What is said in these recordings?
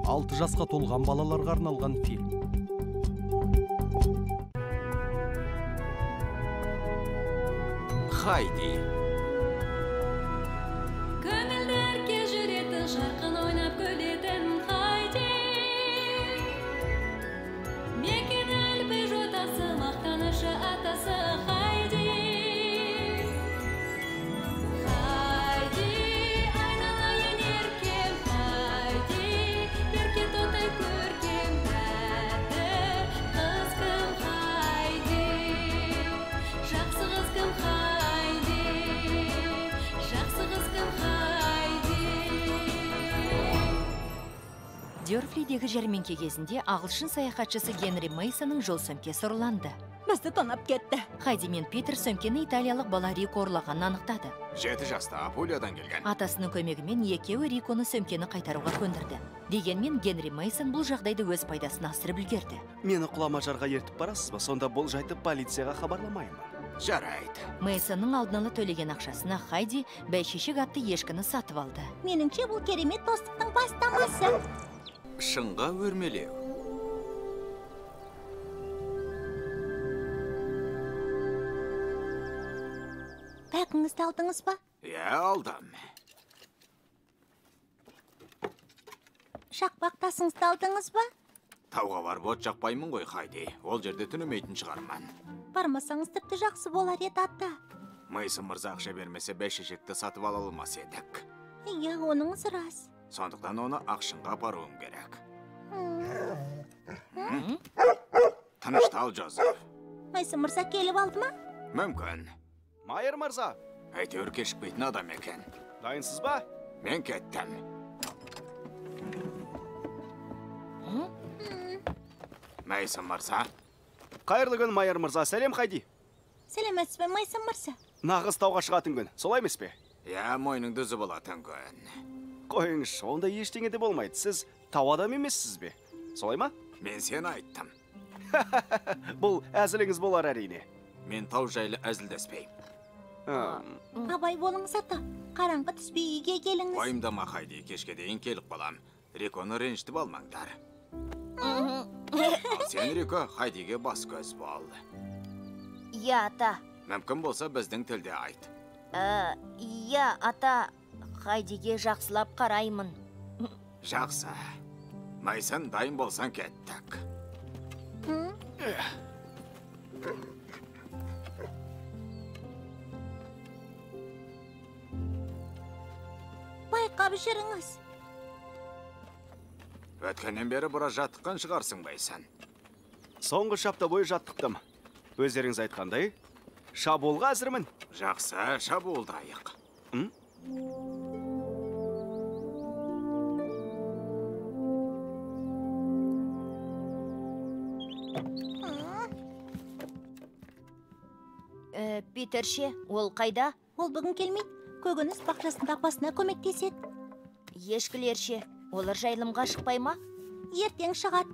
6 жасқа толған балаларға арналған фильм. Хайди. Көңілдерге жүретін жарқын ойнап көлетін Хайди. Мекен әлбі жотасы, мақтанышы атасы Хайди. Хайди, айналайын еркем Хайди. Ерке тотай көркем тәтті қыз кім Хайди. Жақсы қыз кім Хайди. Жақсы қыз кім Хайди. Дёрфлидегі жәрмеңке кезінде ағылшын саяхатшысы Генри Мейсонның жол сөмкесі ұрланды. Бізді тонап кетті. Хайди мен Питер сөмкені италиялық бала Рико ұрлағанын анықтады. 7 жаста Апулиядан келген. Атасының көмегімен екеуі Риконы сөмкені қайтаруға көндірді. Дегенмен Генри Мейсон бұл жағдайды өз пайдасына асырып үлгерді. Мені құлама жарға ертіп барасыз ба? Сонда бұл жайды полицияға хабарламаймын. Жарайды. Мейсонның алдын ала төлеген ақшасына Хайди бәйшешек атты ешкіні сатып алды. Меніңше бұл керемет достықтың бастамасы. Шыңға өрмелеу. Бәкіңізді алдыңыз ба? Алдым. Шақпақ тасыңызды алдыңыз ба? Тауға барып от жақпаймын ғой, Хайди. Ол жерде түнемейтін шығарман. Бармасаңыз тіпті жақсы болар еді ата. Мейсон мырза ақша бермесе бәйшешекті сатып ала алмас едік. Иә, оныңыз рас. Сондықтан оны ақшынға апаруым керек. Тыныштал, Джозеф. Мейсон мырза келіп алды ма? Мүмкін. Майер мырза, Әйтеуір кешікпейтін адам екен. дайынсыз ба? Мен кеттім. Мейсон мырза. Қайырлы күн, Майер мырза. Сәлем, Хайди. Сәлеметсіз бе, Мейсон мырза? Нағыз тауға шығатын күн. Солай емес пе? Мойныңды үзіп алатын күн. Қойыңыз, онда ештеңе де болмайды. Сіз тау адам емессіз бе? Солай ма? Мен сені айттым. Бұл әзіліңіз болар әрине. Мен тау жайлы әзілдеспейм. Абай болыңыз ата. Қараңғы түспей үйге келіңіз. Уайымдама, Хайди, кешке дейін келіп қалам. Риконы ренжітіп алмаңдар. Ал сен, Рико, Хайдиге бас көз бол. Иә, ата. Мүмкін болса біздің тілде айт. Иә, ата. Хайдиге жақсылап қараймын. Жақсы. Мейсон, дайын болсан кеттік. Байқап жүріңіз. Өткеннен бері бұра жаттыққан шығарсың, Мейсон. Соңғы шапта бойы жаттықтым. Өздеріңіз айтқандай, шабуылға әзірмін. Жақсы, шабуылдайық. Питерше, ол қайда? Ол бүгін келмейді. Көкөніс бақшасының қақпасына көмектеседі. Ешкілерше, олар жайылымға шықпай ма? Ертең шығады.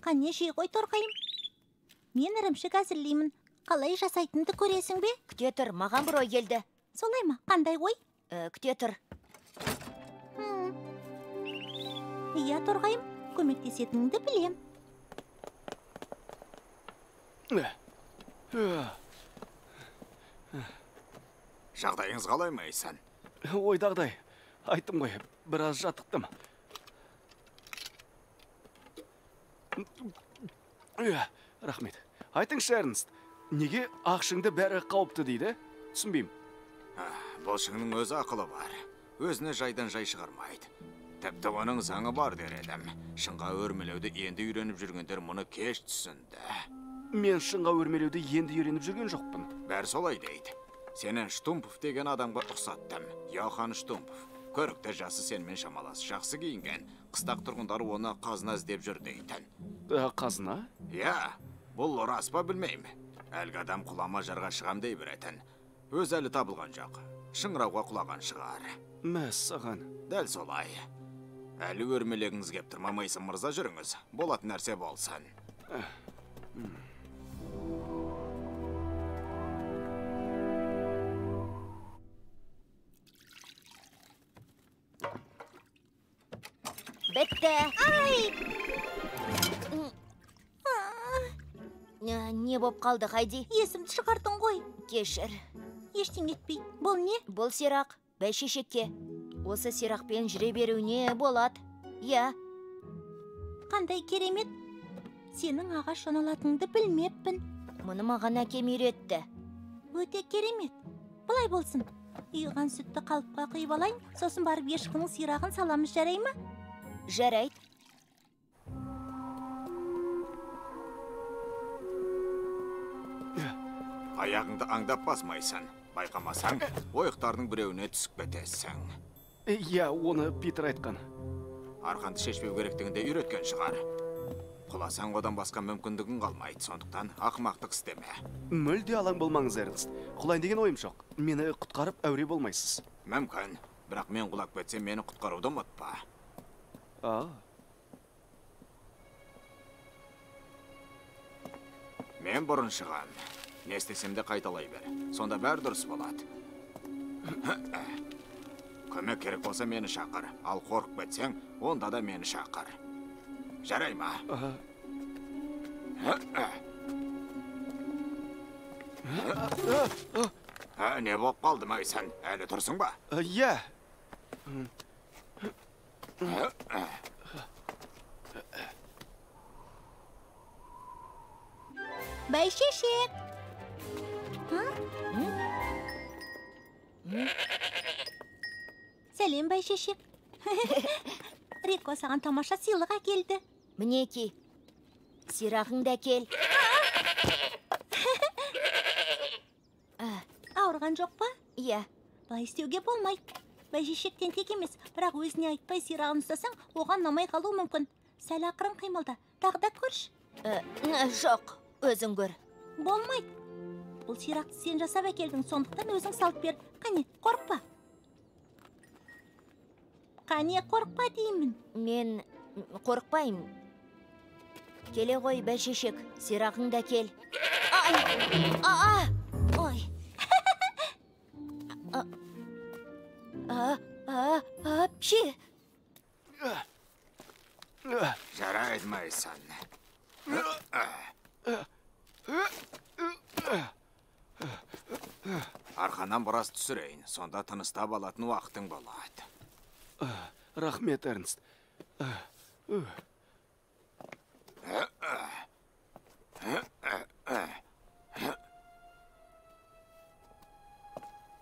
Қане жей ғой, торқайым. Мен ірімшік әзірлеймін. Қалай жасайтынды көресің бе? Күте тұр, маған бір ой келді. Солай ма? Қандай ой? Күте тұр. Иә, торғайым, көмектесетініңді білем. Жағдайыңыз қалай, Мейсон? Ойдағдай. Айттым ғой, біраз жаттықтым. Рахмет. Айтыңызшы, Эрнст, неге ақшыңды бәрі қауіпті дейді? Түсінбеймін. Бұл шыңның өзі ақылы бар. Өзіне жайдан жай шығармайды. Тіпті оның заңы бар дер едім. Шыңға өрмелеуді енді үйреніп жүргендер мұны кеш түсінді. Мен шыңға өрмелеуді енді үйреніп жүрген жоқпын. Бәрі солай дейді. Сенен Штумпов деген адамға ұқсаттым. Йохан Штумпов. Көрікті жасы сенмен шамалас. Жақсы киінген. Қыстақ тұрғындары оны қазына іздеп жүр дейтін. Қазына? Бұл рас па білмеймін. Әлгі адам құлама жарға шығам дей беретін. Өз әлі табылған жоқ. Шыңырауға құлаған шығар. Мәссаған. Дәл солай. Әлі өрмелегіңіз кеп тұрма, Мейсон мырза, жүріңіз. Болатын нәрсе болсын. Бітті. Не боп қалды, Хайди? Есімді шығардың ғой. Кешір. Ештеңе етпей. Бұл не? Бұл сирақ бәйшешекке. Осы сирақпен жүре беруіне болады. Я, Қандай керемет. Сенің ағаш жоналатыңды білмеппін. мұны маған әкем үйретті. Өте керемет. Бұлай болсын. Үйған сүтті қалыпқа құйып алайын, сосын барып ешкінің сирағын саламыз, жарай ма? Жарайды. Аяғыңды аңдап басмайсың. Байқамасаң, ойықтардың біреуіне түсіп кетесің. Иә, оны Питер айтқан. Арқанды шешпеу керектігінде үйреткен шығар. Құласаң одан басқа мүмкіндігін қалмайды, сондықтан ақымақтық істеме. Мүлде алаң болмаңыз, Эрнст. Құлайын деген ойым жоқ. Мені құтқарып әуре болмайсыз. Мүмкін, бірақ мен құлап кетсем, мені құтқаруды ұмытпа. Мен бұрын шығам. Не істесем де қайталай бер. Сонда бәрі дұрыс болады. Көмек керек болса мені шақыр. Ал қорқып кетсең, онда да мені шақыр. Жарай ма? Не болып қалды Майсан? Әлі тұрсың ба? Иә. Бәйшешек. Сәлем, бәйшешек. Рико саған тамаша сыйлық әкелді. Мінеки, сирағыңды әкел. Ауырған жоқ па? Иә. Бұлай істеуге болмайды. Бәйшешектен тек емес, бірақ өзіне айтпай сирағын ұстасаң, оған намай қалу мүмкін. Сәл ақырын қимылда. Тағы да көрш. Жоқ, өзің көр. Болмайды. Бұл сирақты сен жасап әкелдің, сондықтан өзің салып бер. Қане, қорықпа. Қане, қорықпа деймін. Мен қорықпаймын. Келе ғой, бәйшешек, сирағыңды әкел. Ой. Апчи. Жарайды, Майсан. Арқанан біраз түсірейін, сонда тыныстап алатын уақытың болады. Рахмет, Эрнст.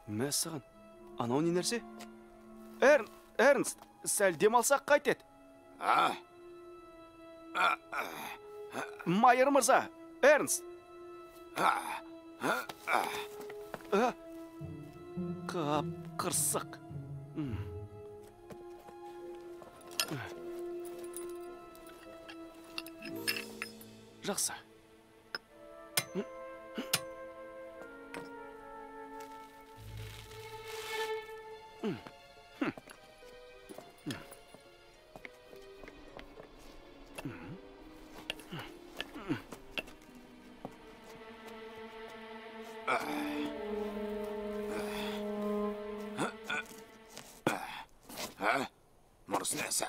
Мәссаған, анау не нәрсе? Эрнст, сәл демалсақ қайтет. Майыр мырза, Эрнст. Қап қырсық. Жақсы. Мұрыс нәсі?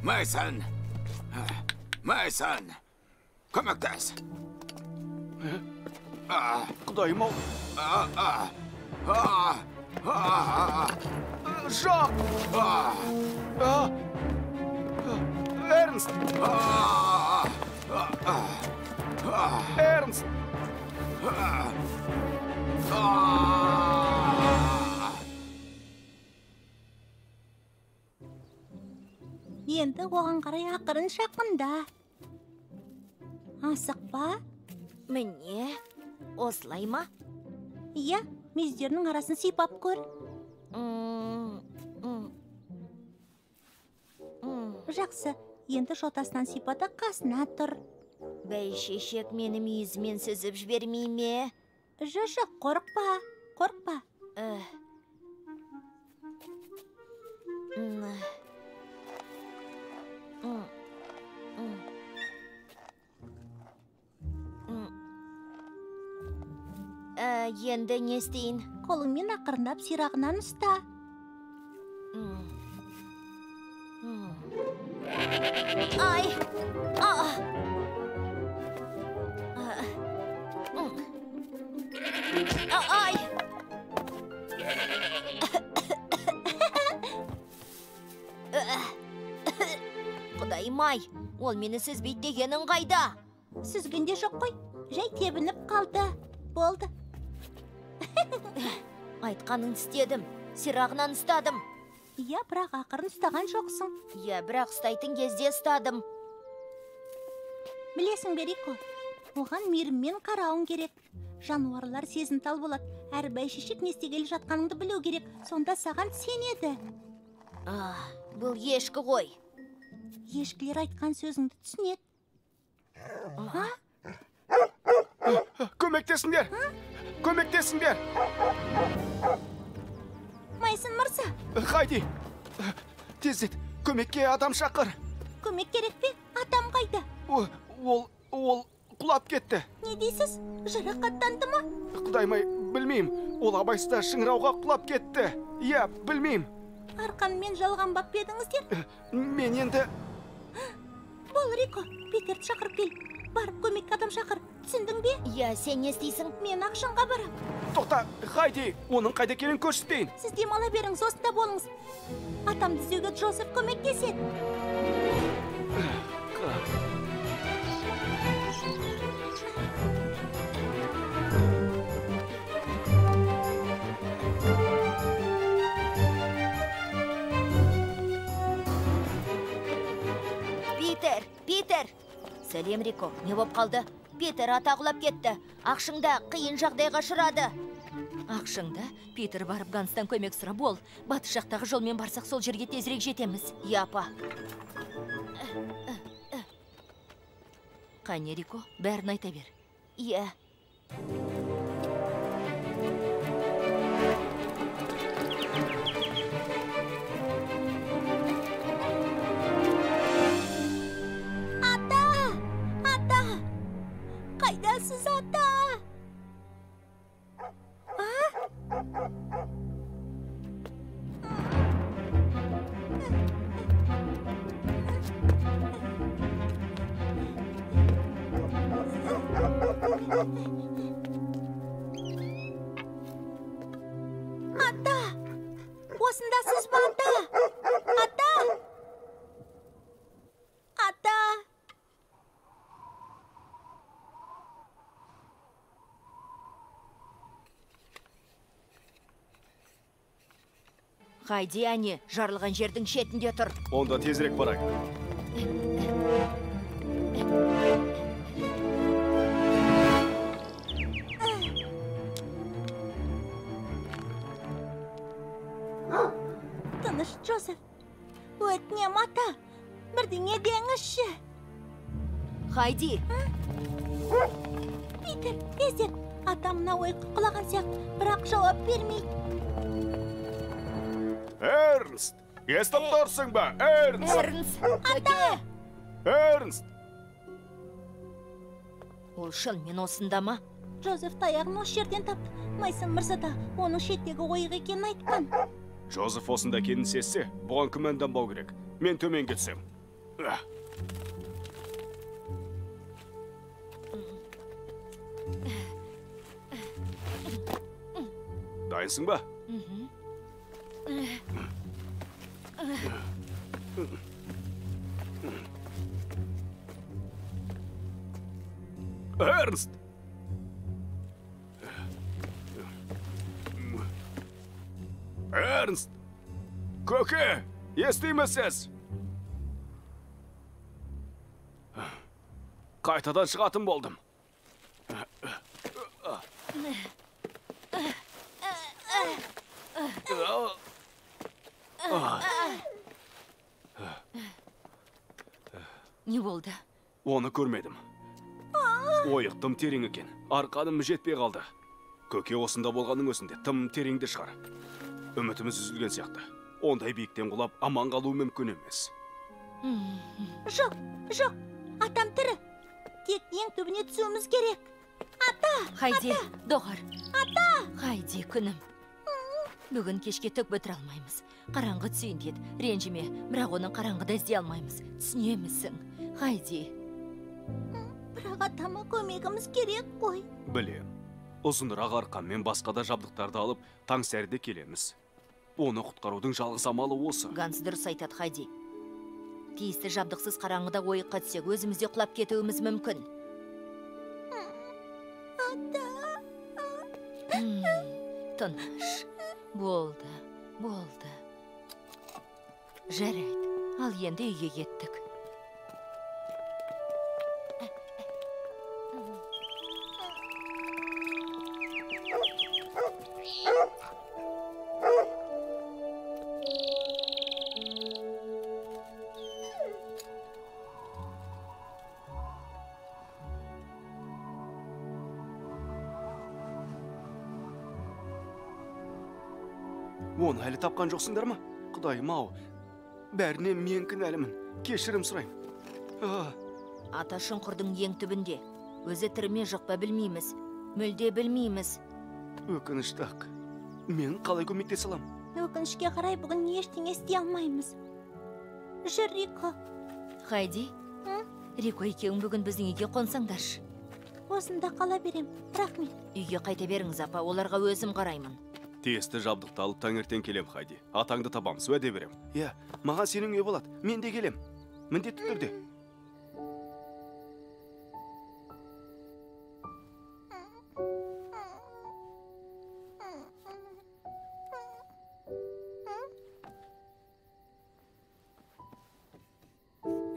Майсан! Майсан! Көмектес! Құдайым-ау. Жоқ! Эрнст! Эрнст! Енді оған қарай ақырын шақында. Асықпа? Міне, осылай ма? Иә, мүйіздерінің арасын сипап көр. Жақсы, енді жотасынан сипата қасына тұр. Бәйшешек мені мүйізімен сүзіп жібермей ме? Жоқ, қорықпа, қорықпа. енді не істейін? Қолыңмен ақырындап сирағынан ұста. Ай! Ай! Құдайым-ай, ол мені сүзбейді дегенің қайда? Сүзгенде жоқ қой. Жай тебініп қалды. Болды. Айтқанын істедім. Сирағынан ұстадым. Иә, бірақ ақырын ұстаған жоқсың. Иә, бірақ ұстайтын кезде ұстадым. Білесің бе, Рико? Оған мейіріммен қарауың керек. Жануарлар сезімтал болады. Әр бәйшешек не істегелі жатқаныңды білу керек. Сонда саған сенеді. Бұл ешкі ғой. Ешкілер айтқан сөзіңді түсінеді. Көмектесіңдер! Көмектесіңдер! Майсын мырза, Хайди! Тездет, көмекке адам шақыр! көмек керек пе? Атам қайда? Ол құлап кетті. Не дейсіз? Жарақаттанды ма? Құдайым-ай, білмеймін. Ол абайсызда шыңырауға құлап кетті. Иә, білмеймін. Арқанмен жалғанбап едіңіздер? Мен енді... Бол, Рико, Питерді шақырып кел. Барып көмекке адам шақыр. Түсіндің бе? Иә, сен не істейсің? Мен ақшанға барам. Тоқта, Хайди, оның қайда екенін көрсетейін. Сіз демала беріңіз, осында болыңыз. Атамды іздеуге Джозеф көмектеседі. Питер! Сәлем, Рико, не боп қалды? Питер атағылап кетті. Ақшыңда қиын жағдайға ұшырады. Ақшыңда Питер барып Ганстан көмек сұрап бол. Батыс жақтағы жолмен барсақ сол жерге тезірек жетеміз. Иә, апа. Қане, Рико, бәрін айта бер. Иә. Қайдасыз, ата? Ата! Осындасыз ба, ата? Ата! Ата! Хайди, әне, жарылған жердің шетінде тұр. Онда тезірек барайық. Тыныш, Джозеф. Өтінем, ата. Бірдеңе деңізші. Хайди! Питер, тездет. Атамына ойқы құлаған сияқты, бірақ жауап бермейді. Эрнст! Естіп тұрсың ба, Эрнст? Эрнст! Ата! Эрнст! Ол шынымен осында ма? Джозеф таяғын осы жерден тапты. Майсон мырза да оның шеттегі ойық екенін айтқан. Джозеф осында екенін сезсе, бұған күмәнданбау керек. Мен төмен кетсем. Дайынсың ба? Эрнст! Эрнст! Көке, естимісіз? Қайтадан шығатын болдым. Не болды? Оны көрмедім. Ойық тым терең екен. Арқаным жетпей қалды. Көке осында болғанның өзінде тым тереңде шығар. Үмітіміз үзілген сияқты. Ондай биіктен құлап аман қалу мүмкін емес. Жоқ, жоқ. Атам тірі. Тек ең түбіне түсуіміз керек. Хайди, доғар. Хайди, күнім. Бүгін кешке түк бітіре алмаймыз. Қараңғы түсейін деді. Ренжіме, бірақ оның қараңғыда іздей алмаймыз. Түсінемісің? Хайди. Бірақ атама көмегіміз керек қой. Білем. Ұзынырақ арқанмен басқа да жабдықтарды алып, таңсәріде келеміз. Оны құтқарудың жалғыз амалы осы. Ганс дұрыс айтады, Хайди. Тиісті жабдықсыз қараңғыда ойыққа түсек, өзімізде құлап кетуіміз мүмкін. Тыныш. Болды. Жарайды. Ал енді үйге кеттік. Оны әлі тапқан жоқсыңдар ма? Құдайым-ау, бәріне мен кінәлімін. Кешірім сұраймын. Ата шұңқырдың ең түбінде. Өзі тіріме жоқ па білмейміз. Мүлде білмейміз. Өкінішті ақ. Мен қалай көмектесе алам? Өкінішке қарай бүгін ештеңе істей алмаймыз. Жүр, Рико. Хайди, Рико екеуің бүгін біздің үйге қонсаңдаршы. Осында қала берем. Рахмет. Үйге қайта беріңіз, апа, оларға өзім қараймын. Тиісті жабдықты алып таңертең келем, Хайди. Атаңды табамыз, уәде берем. Иә, маған сенің үй болады. Мен де келем. Міндетті түрде.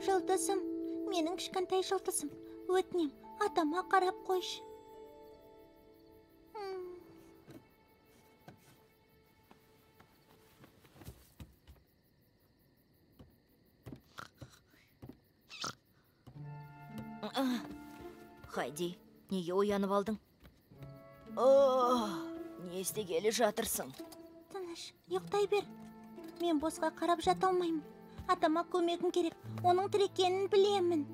Жұлдызым, менің кішкентай жұлдызым. Өтінем, атама қарап қойшы. Хайди, неге оянып алдың? Не істегелі жатырсың? Тыныш, ұйықтай бер. Мен босқа қарап жата алмаймын. Атама көмегім керек. Оның тірі екенін білемін.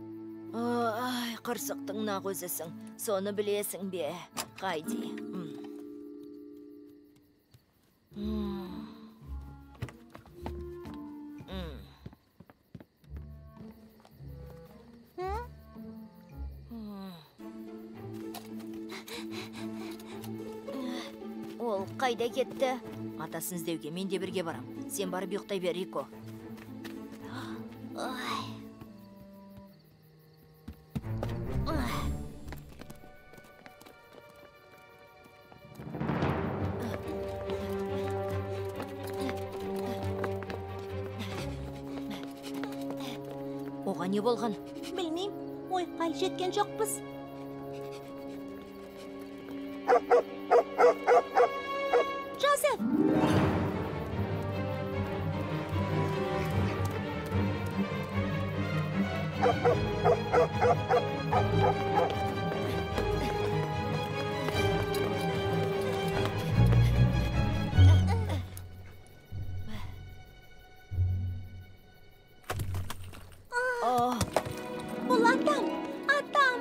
Қырсықтың нақ өзісің. Соны білесің бе, Хайди. Ол қайда кетті? Атасын іздеуге мен де бірге барам. Сен барып ұйықтай бер, Рико. Оған не болған? Білмейм, ойыққа жеткен жоқпыз. Жозеф! Бұл атам! Атам!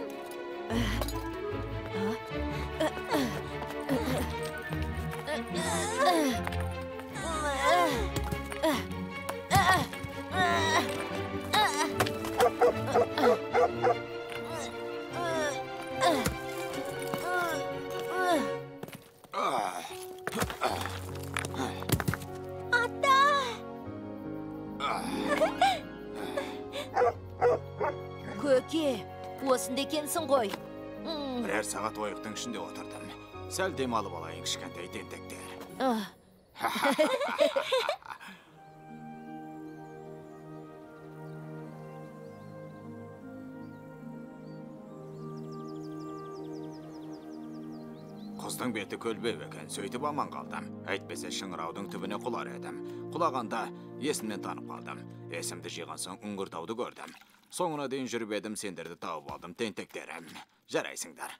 Көке, осында екенсің ғой. Бірер сағат ойықтың ішінде отырдым. Сәл демалып алайын, кішкентай тентектер. Құздың беті көлбеу екен, сөйтіп аман қалдым. Әйтпесе шыңыраудың түбіне құлар едім. Құлағанда есімнен танып қалдым. Есімді жиған соң үңгіртауды көрдім. Соңына дейін жүріп едім, сендерді тауып алдым, тентектерім. Жарайсыңдар.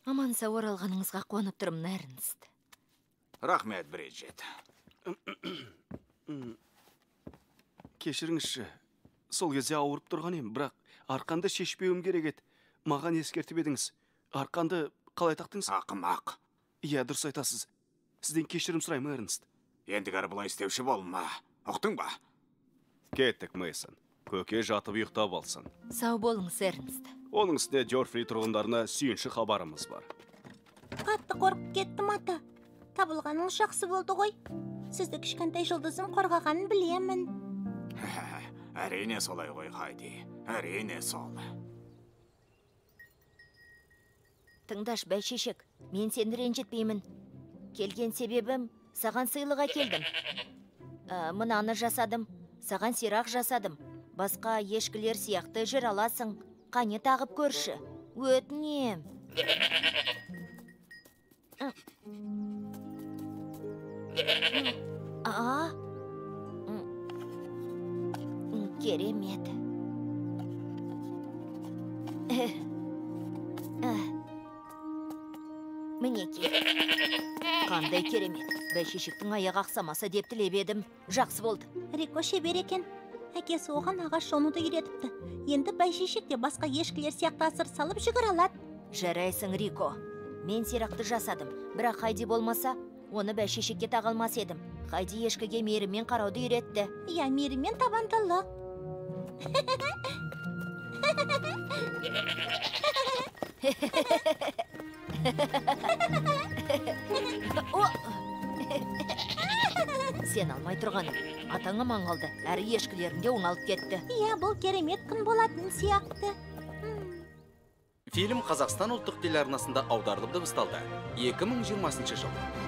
Аман сау оралғаныңызға қуанып тұрмын, Эрнст. Рахмет, Бриджит. Кешіріңізші, сол кезде ауырып тұрған ем, бірақ арқанды шешпеуім керек еді. Маған ескертіп едіңіз. Арқанды қалай тақтыңыз? Ақымақ. Иә, дұрыс айтасыз. Сізден кешірім сұраймын, Эрнст. Ендігәрі бұлай істеуші болма. Ұқтың ба? Кеттік, Мейсон. Көке жатып ұйықтап алсын. Сау болыңыз, Эрнст. Оның үстіне Дёрфри тұрғындарына сүйінші хабарымыз бар. Қатты қорқып кеттім, ата. Табылғаныңыз жақсы болды ғой. Сізді кішкентай жұлдызым қорғағанын білемін. Әрине солай ғой, Хайди. Әрине сол. Тыңдаш, бәйшешек, мен сені ренжітпеймін. Келген себебім, саған сыйлық әкелдім. Мынаны жасадым, саған сирақ жасадым. Басқа ешкілер сияқты жыр аласың. Қане тағып көрші. Өтінем. Керемет. Мінеке. Қандай керемет. Бәйшешектің аяғы ақсамаса деп тілеп едім. Жақсы болды. Рико шебер екен. Әкесі оған ағаш жонуды үйретіпті. Енді бәйшешек те басқа ешкілер сияқты асыр салып жүгіре алады. Жарайсың, Рико. Мен сирақты жасадым. Бірақ Хайди болмаса, оны бәйшешекке тағалмас едім. Хайди ешкіге мейіріммен қарауды үйретті. Иә, мейіріммен табандылық. Сен алмай тұрғаның. Атаңа маңғалды, әрі ешкілерінде оңалып кетті. Иә, бұл керемет күн болатын сияқты. Фильм Қазақстан ұлттық телеарнасында аударылып дыбысталды. 2020 жыл.